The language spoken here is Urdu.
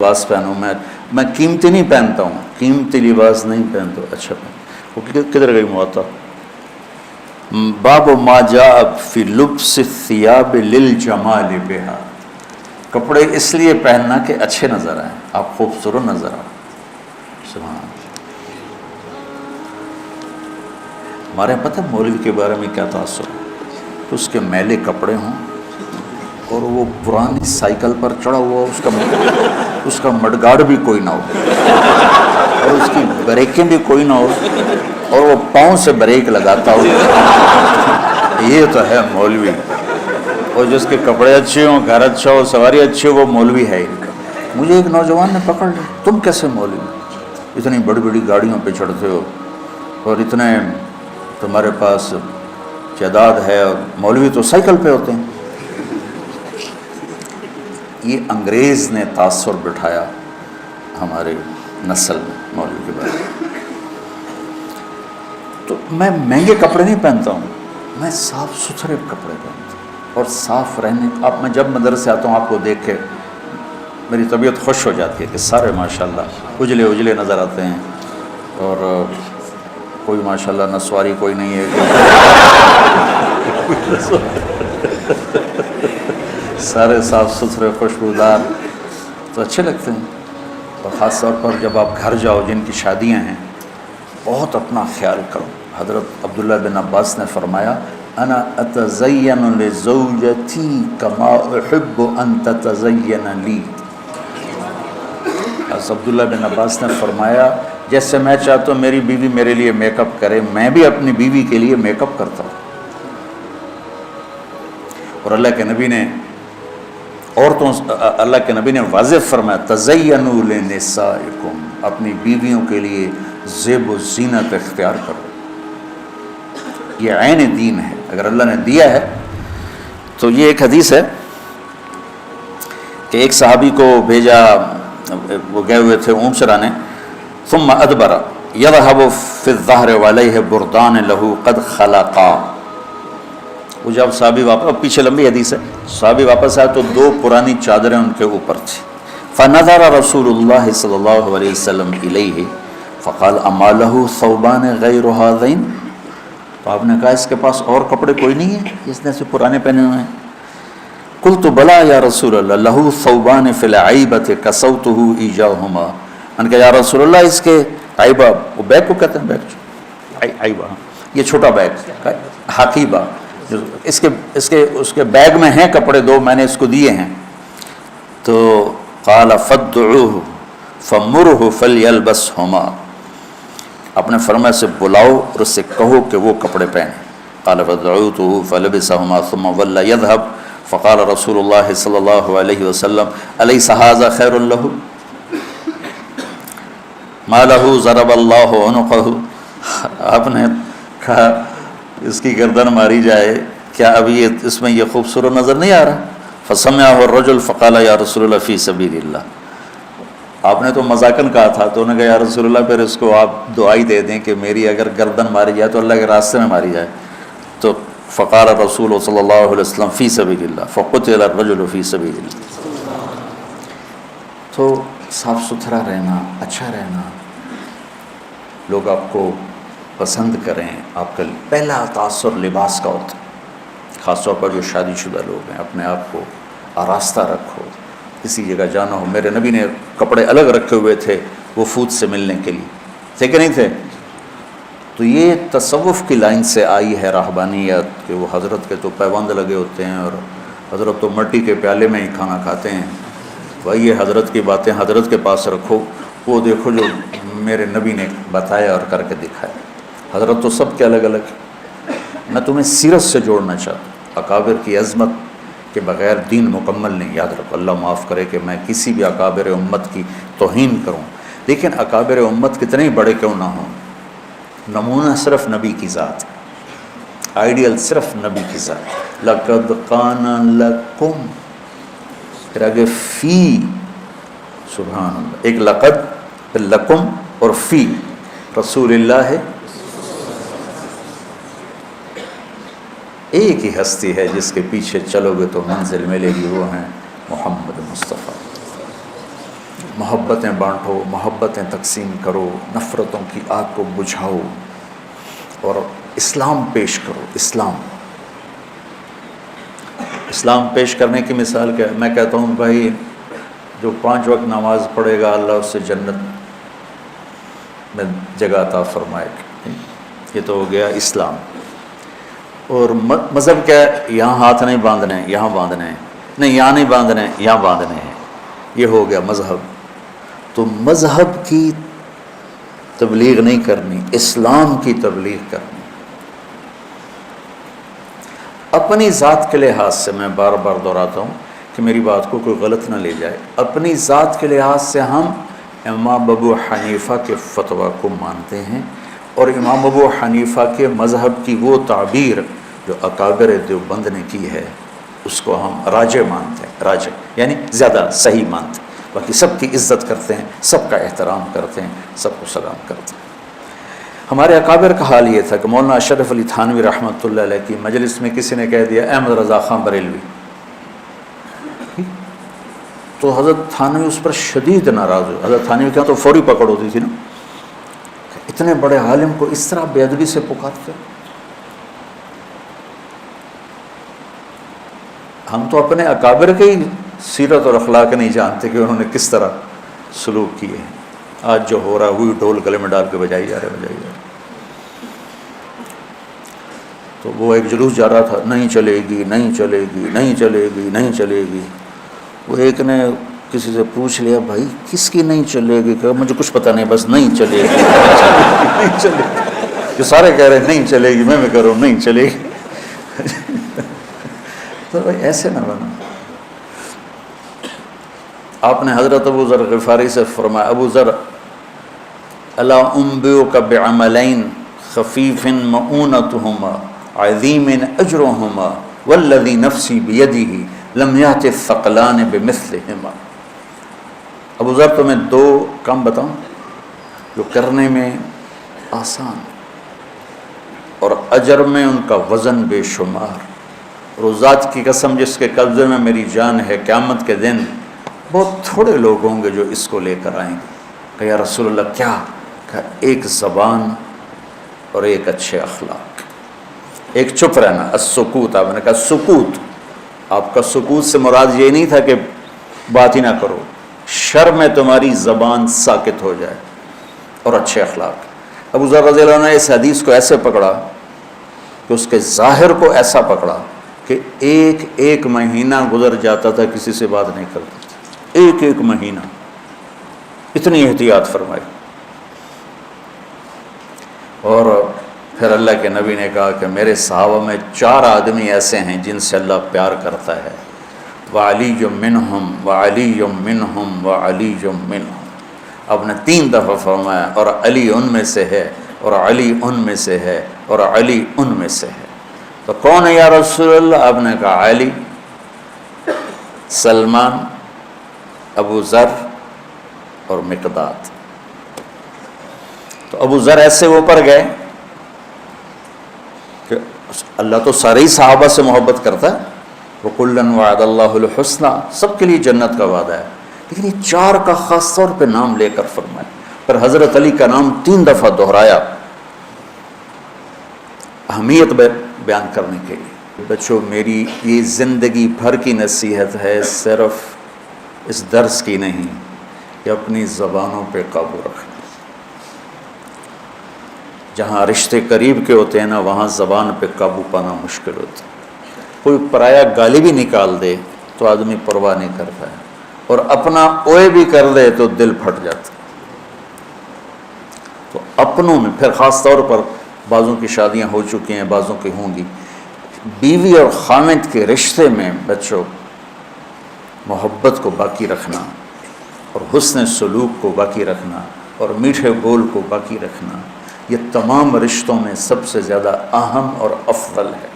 لباس پہنوں، میں قیمتی نہیں پہنتا ہوں، قیمتی لباس نہیں پہنتا، اچھا پہن۔ وہ کدھر گئی موطا؟ باب ما جاء فی لبس الثیاب للجمال بہا، کپڑے اس لیے پہننا کہ اچھے نظر آئیں، آپ خوبصورت نظر آئیں۔ سبحان اللہ۔ ہمارے یہاں پتہ مولوی کے بارے میں کیا تاثر ہے کہ اس کے میلے کپڑے ہوں اور وہ پرانی سائیکل پر چڑھا ہوا، اس کا مڈگارڈ بھی کوئی نہ ہو اور اس کی بریکیں بھی کوئی نہ ہو اور وہ پاؤں سے بریک لگاتا ہو، یہ تو ہے مولوی۔ اور جس کے کپڑے اچھے ہوں، گھر اچھا ہو، سواری اچھی ہو، وہ مولوی ہے ہی۔ مجھے ایک نوجوان نے پکڑ لیا، تم کیسے مولوی، اتنی بڑی بڑی گاڑیوں پہ چڑھتے ہو اور اتنے تمہارے پاس جائیداد ہے، اور مولوی تو سائیکل پہ ہوتے ہیں۔ یہ انگریز نے تاثر بٹھایا ہمارے نسل میں مولوی کے بارے میں۔ تو میں مہنگے کپڑے نہیں پہنتا ہوں، میں صاف ستھرے کپڑے پہنتا ہوں اور صاف رہنے۔ اب میں جب مدرسے آتا ہوں آپ کو دیکھ کے میری طبیعت خوش ہو جاتی ہے کہ سارے ماشاءاللہ اجلے اجلے نظر آتے ہیں، اور کوئی ماشاءاللہ نسواری کوئی نہیں ہے، سارے صاف ستھرے خوشبودار، تو اچھے لگتے ہیں۔ اور خاص طور پر جب آپ گھر جاؤ جن کی شادیاں ہیں، بہت اپنا خیال کرو۔ حضرت عبداللہ بن عباس نے فرمایا انا اتزین لزوجتی کما احب ان تتزین لی۔ حضرت عبداللہ بن عباس نے فرمایا جیسے میں چاہتا ہوں میری بیوی میرے لیے میک اپ کرے، میں بھی اپنی بیوی کے لیے میک اپ کرتا ہوں۔ اور اللہ کے نبی نے اللہ کے نبی نے واضح فرمایا تزینوا لنسائکم، اپنی بیویوں کے لیے زیب و زینت اختیار کرو، یہ عین دین ہے، اگر اللہ نے دیا ہے تو۔ یہ ایک حدیث ہے کہ ایک صحابی کو بھیجا، وہ گئے ہوئے تھے اونٹ چرانے، ثم ادبر یذهب فی الظہر وعلیہ بردان لہ قد خلقا۔ وہ جب صحابی واپس، پیچھے لمبی حدیث ہے، صحابی واپس آئے تو دو پرانی چادریں ان کے اوپر تھی۔ فنظر رسول اللہ صلی اللہ علیہ وسلم الیہ فقال اما لہ ثوبان غیر ہذین، تو آپ نے کہا اس کے پاس اور کپڑے کوئی نہیں ہیں اس نے سے پرانے پہنے ہوئے ہیں؟ قلت بلا یا رسول اللہ لہ ثوبان فی العیبۃ کسوتہ ایجاہما، میں نے کہا یا رسول اللہ اس کے عیبہ، وہ بیگ کو کہتے ہیں، بیگ عیبہ، یہ چھوٹا بیگ حقیبہ، اس کے بیگ میں ہیں کپڑے دو، میں نے اس کو دیے ہیں۔ تو قال فادعوہ فمرہ فلیلبسہما، اپنے فرما سے بلاؤ اور اس سے کہو کہ وہ کپڑے پہنے۔ قال فدعوتہ فلبسہما ثم ولى يذهب فقال رسول اللہ صلی اللہ علیہ وسلم الیس ھذا خیر لہ ما لہ ضرب اللہ عنقہ، آپ نے کہا اس کی گردن ماری جائے، کیا ابھی اس میں یہ خوبصورت نظر نہیں آ رہا؟ فسمعہ الرجل فقال یا رسول اللہ فی سبیل اللہ، آپ نے تو مذاقاً کہا تھا، تو انہوں نے کہا یا رسول اللہ پھر اس کو آپ دعائی دے دیں کہ میری اگر گردن ماری جائے تو اللہ کے راستے میں ماری جائے۔ تو فقال رسول صلی اللہ علیہ وسلم فی سبیل اللہ فقتل الرجل فی سبیل اللہ۔ تو صاف ستھرا رہنا، اچھا رہنا، لوگ آپ کو پسند کریں، آپ کا پہلا تاثر لباس کا ہوتا ہے۔ خاص طور پر جو شادی شدہ لوگ ہیں، اپنے آپ کو آراستہ رکھو، کسی جگہ جانا ہو۔ میرے نبی نے کپڑے الگ رکھے ہوئے تھے وفود سے ملنے کے لیے، تھے کہ نہیں تھے؟ تو یہ تصوف کی لائن سے آئی ہے راہبانیت، کہ وہ حضرت کے تو پیوند لگے ہوتے ہیں اور حضرت تو مٹی کے پیالے میں ہی کھانا کھاتے ہیں۔ بھائی یہ حضرت کی باتیں حضرت کے پاس رکھو، وہ دیکھو جو میرے نبی نے بتایا اور کر کے دکھایا۔ حضرت تو سب کے الگ الگ۔ میں تمہیں سیرت سے جوڑنا چاہتا ہوں، اکابر کی عظمت کے بغیر دین مکمل نہیں، یاد رکھو۔ اللہ معاف کرے کہ میں کسی بھی اکابر امت کی توہین کروں، لیکن اکابر امت کتنے ہی بڑے کیوں نہ ہوں، نمونہ صرف نبی کی ذات، آئیڈیل صرف نبی کی ذات۔ لقد کان لکم، پھر آگے فی، سبحان اللہ، ایک لقد پھر لکم اور فی رسول اللہ ہے، ایک ہی ہستی ہے جس کے پیچھے چلو گے تو منزل ملے گی، وہ ہیں محمد مصطفیٰ۔ محبتیں بانٹو، محبتیں تقسیم کرو، نفرتوں کی آگ کو بجھاؤ اور اسلام پیش کرو۔ اسلام پیش کرنے کی مثال کیا ہے؟ میں کہتا ہوں بھائی جو 5 وقت نماز پڑھے گا اللہ اس سے جنت میں جگہ عطا فرمائے گا۔ یہ تو ہو گیا اسلام۔ اور مذہب کیا ہے؟ یہاں ہاتھ نہیں باندھنے ہیں، یہاں باندھنے ہیں، نہیں یہاں نہیں باندھنے ہیں، یہاں باندھنے ہیں، یہ ہو گیا مذہب۔ تو مذہب کی تبلیغ نہیں کرنی، اسلام کی تبلیغ کرنی۔ اپنی ذات کے لحاظ سے میں بار بار دہراتا ہوں کہ میری بات کو کوئی غلط نہ لے جائے، اپنی ذات کے لحاظ سے ہم امام ابو حنیفہ کے فتویٰ کو مانتے ہیں، اور امام ابو حنیفہ کے مذہب کی وہ تعبیر جو اکابر دیوبند نے کی ہے اس کو ہم راجح مانتے ہیں، راجح یعنی زیادہ صحیح مانتے ہیں۔ باقی سب کی عزت کرتے ہیں، سب کا احترام کرتے ہیں، سب کو سلام کرتے ہیں۔ ہمارے اکابر کا حال یہ تھا کہ مولانا اشرف علی تھانوی رحمۃ اللہ علیہ کی مجلس میں کسی نے کہہ دیا احمد رضا خان بریلوی، تو حضرت تھانوی اس پر شدید ناراض ہوئے۔ حضرت تھانوی کے ہاں تو فوری پکڑ ہوتی تھی نا، اتنے بڑے عالم کو اس طرح بے ادبی سے پکارتے۔ ہم تو اپنے اکابر کے ہی سیرت اور اخلاق نہیں جانتے کہ انہوں نے کس طرح سلوک کیے ہیں۔ آج جو ہو رہا ہے وہی ڈھول گلے میں ڈال کے بجائی جا رہے۔ تو وہ ایک جلوس جا رہا تھا، نہیں چلے گی، نہیں چلے گی، نہیں چلے گی، نہیں چلے گی۔ وہ ایک نے کسی سے پوچھ لیا بھائی کس کی نہیں چلے گی؟ کہ مجھے کچھ پتہ نہیں، بس نہیں چلے گی، نہیں چلے گی۔ جو سارے کہہ رہے ہیں نہیں چلے گی، میں کہہ رہا ہوں نہیں چلے گی۔ تو بھائی ایسے نہ بنا۔ آپ نے حضرت ابو ذر غفاری سے فرمایا ابو ذر الا انبئک بعملین خفیف مؤونتہما عظیم اجرہما والذی نفسی بیدہ لم یأت الثقلان بمثلہما۔ ابو ذر تمہیں 2 کام بتاؤں جو کرنے میں آسان اور اجر میں ان کا وزن بے شمار، اور اس ذات کی قسم جس کے قبضے میں میری جان ہے، قیامت کے دن بہت تھوڑے لوگ ہوں گے جو اس کو لے کر آئیں گے۔ کہ یا رسول اللہ کیا؟ کہ ایک زبان اور ایک اچھے اخلاق، ایک چپ رہنا، السکوت۔ آپ نے کہا سکوت، آپ کا سکوت سے مراد یہ نہیں تھا کہ بات ہی نہ کرو، شر میں تمہاری زبان ساکت ہو جائے، اور اچھے اخلاق۔ ابو ذر رضی اللہ عنہ نے اس حدیث کو ایسے پکڑا کہ اس کے ظاہر کو ایسا پکڑا کہ ایک مہینہ گزر جاتا تھا کسی سے بات نہیں کرتا، ایک مہینہ، اتنی احتیاط فرمائی۔ اور پھر اللہ کے نبی نے کہا کہ میرے صحابہ میں 4 آدمی ایسے ہیں جن سے اللہ پیار کرتا ہے، وعلی منہم وعلی منہم وعلی منہم۔ آپ نے 3 دفعہ فرمایا اور علی ان میں سے ہے، اور علی ان میں سے ہے، اور علی ان میں سے ہے۔ تو کون ہے یا رسول اللہ؟ آپ نے کہا علی، سلمان، ابو ذر اور مقداد۔ تو ابو ذر ایسے اوپر گئے کہ اللہ تو سارے ہی صحابہ سے محبت کرتا ہے، وَكُلًّا وَعَدَ اللَّهُ الْحُسْنَى، سب کے لیے جنت کا وعدہ ہے، لیکن یہ 4 کا خاص طور پہ نام لے کر فرمایا، پر حضرت علی کا نام 3 دفعہ دہرایا اہمیت بیان کرنے کے لیے۔ بچوں میری یہ زندگی بھر کی نصیحت ہے، صرف اس درس کی نہیں، کہ اپنی زبانوں پہ قابو رکھنا۔ جہاں رشتے قریب کے ہوتے ہیں نا وہاں زبان پہ قابو پانا مشکل ہوتا ہے۔ کوئی پرایا گالی بھی نکال دے تو آدمی پرواہ نہیں کرتا ہے، اور اپنا اوئے بھی کر دے تو دل پھٹ جاتا ہے۔ تو اپنوں میں پھر خاص طور پر بعضوں کی شادیاں ہو چکی ہیں، بعضوں کی ہوں گی، بیوی اور خامد کے رشتے میں بچوں محبت کو باقی رکھنا، اور حسن سلوک کو باقی رکھنا، اور میٹھے بول کو باقی رکھنا، یہ تمام رشتوں میں سب سے زیادہ اہم اور افضل ہے۔